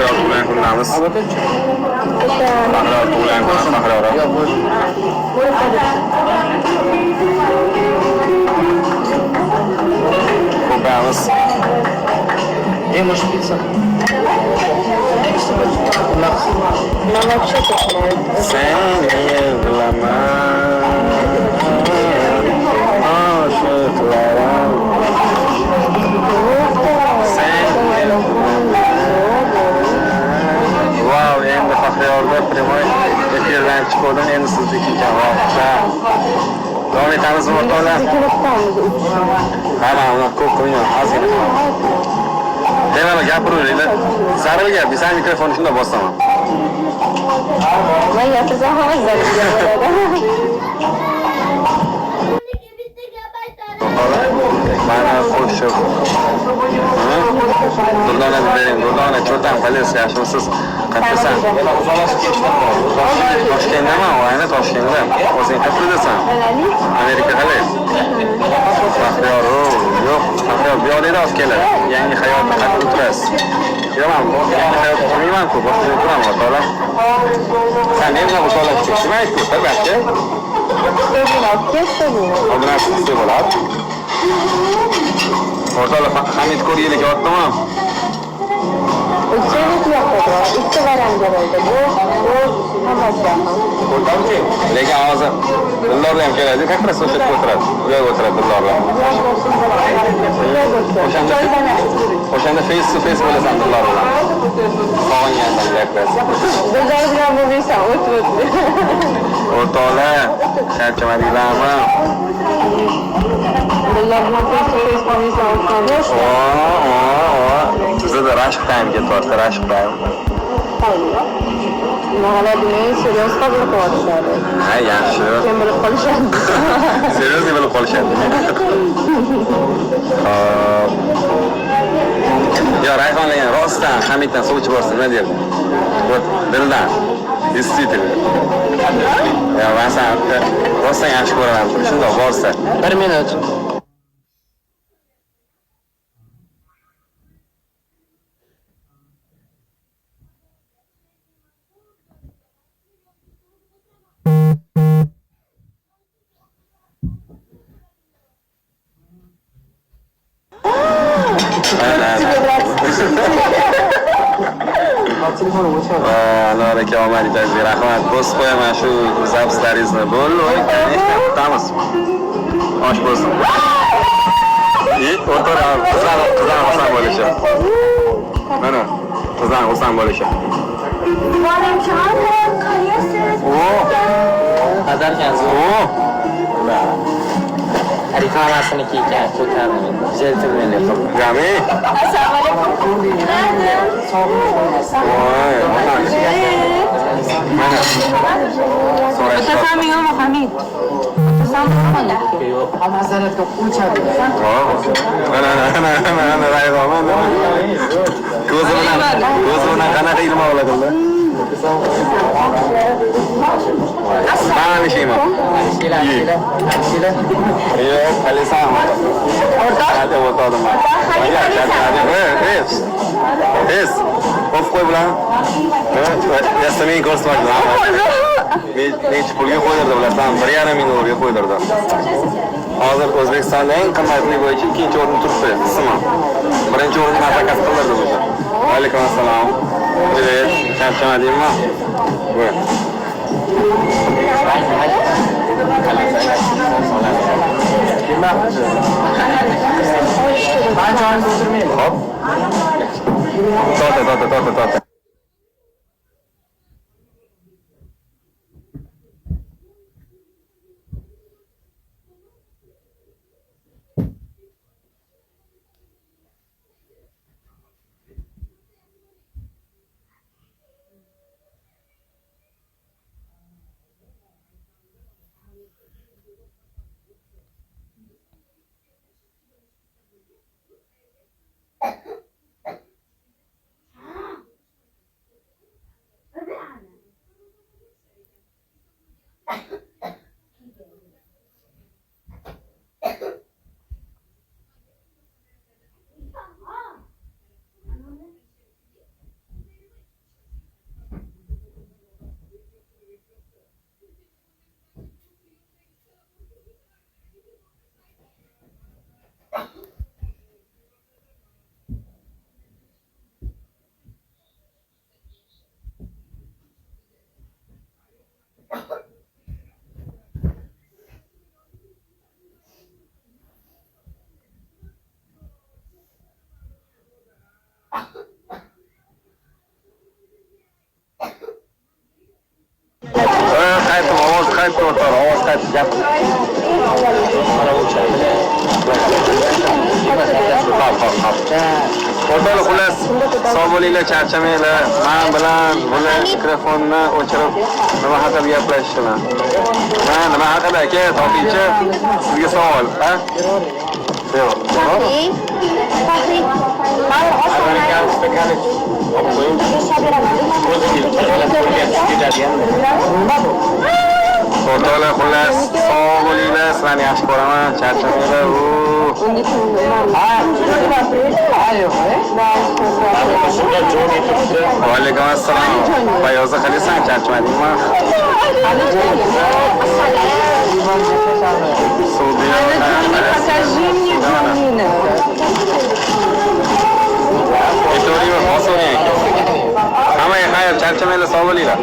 Faxriyor bilan ko'ramiz. Faxriyor bilan ko'ramiz. Ko'ramiz. Может пицца? Нам вообще так нравится. Seni bilaman. Aşıklarım. Wow, endi Faxriyorda primoy efirdan chiqdim, endi sizniki ekan. Davom etamizmi o'rtoqlar? Mana uni ko'p qilmayman, ozgina. Demak, gapiravering. Zaril gap, sen mikrofonni shunda bosaman. Men gapirsam ham zaril bo'ladi. Mana qo'shib. Durdona bering, Durdona cho'tan qilasiz, yaxshimisiz? Qayerdasan? Toshkentdaman, ayni Toshkentda. O'zing qayerdasan? Amerika qalay? Faxriyor, yo'q, Faxriyor bu yoqda olib keladi. Yangi hayotni qatib o'tirasiz. Yo'q, yangi hayot qurmayman-ku, boshqa turaman, o'rtoqlar. Sen nima bilan o'rtoqlashib ketdingmi? Aytku, albatta. Odam sizga bo'ladi. O'rtoqlar, Hamid Ko'riylik yotdimi? Uchinchi yoqda, ikki variant bo'ldi. Bu hammasi. O'rtoqchi, lekin hozir dillarlar ham keladi, как раз o'sha yerga o'tiradi. Bu yerga o'tiradi dillarlar. O'shanda face to face bo'lasan dillar bilan. Sog'ingansan gaplashib. Dillar bilan bo'lmaysan, o't. O'rtoqlar, charchamadinglarmi? Dillar bilan face to face bo'lmaysan, o't. Bizda rashk time ketyapti, rashk time. Mahala buni serios qabul qilyapti. Ha, yaxshi. Kim bilib qolishadi. Serios bilib qolishadi. Yo, Rayhonlar rostdan Hamiddan sovchi borsa nima derdi? Dildan. Действительно. Ya, men sen rostdan yaxshi ko'raman. Shundoq borsa. 1 minut. Alora aka omadingizga rahmat. Bosib qo'yaman shu zapslaringizni. Bo'ldi, kutamiz. Osh bo'lsin. O'rtoqlar, qizlar xursand bo'lishadi. Mana, qizlar xursand bo'lishadi. Bolamjon, qayersiz? Hazarkansiz. Reklamasini kiygan ko'tardim. Jeltirmen deb. Gami? Assalomu alaykum. Voy, mana. Otasaming ham Hamid. Nazoratga qo'ychadi. Mana, Rayhon. Ko'zi bilan qanaqa ilmo bo'ladi? Mana ishingmi? Yo'q, qalisan. O'rtoq. Hadi o'rtoqdim. Es. Of qo'y bilan. Yastaning ko'rsatmoqda. Necha pulga qo'ydirdi bilasan? 1,5 ming dollarga qo'ydirdi. Hozir O'zbekistonda eng qimmatli bo'yicha 2-o'rinda turibdi, ismi. 1-o'rinni nafaqat qildirdi o'zi. Alaykum assalom. Evet, charchamadingmi? Buyur. Hop. Tota. gap. Mana o'chadi. O'rtoqlar, xullas, sog' bo'linglar, charchamanglar. Men bilan buni mikrofonni o'chirib nima haqida gaplashishni. Nima haqida aka, topingchi. Sizga savol, ha? Yo'q. Fahriy. Mana Amerikan stakani olib qo'ying. O'rtoqlar, xullas, sog' bo'linglar. Sizlarni yaxshi ko'raman, charchamanglar. Va alaykum assalom. Bayoza qilsan, charchamadingmi? Покажи мне Джанина. Hammaga xayr, charchamanglar, sog' bo'linglar.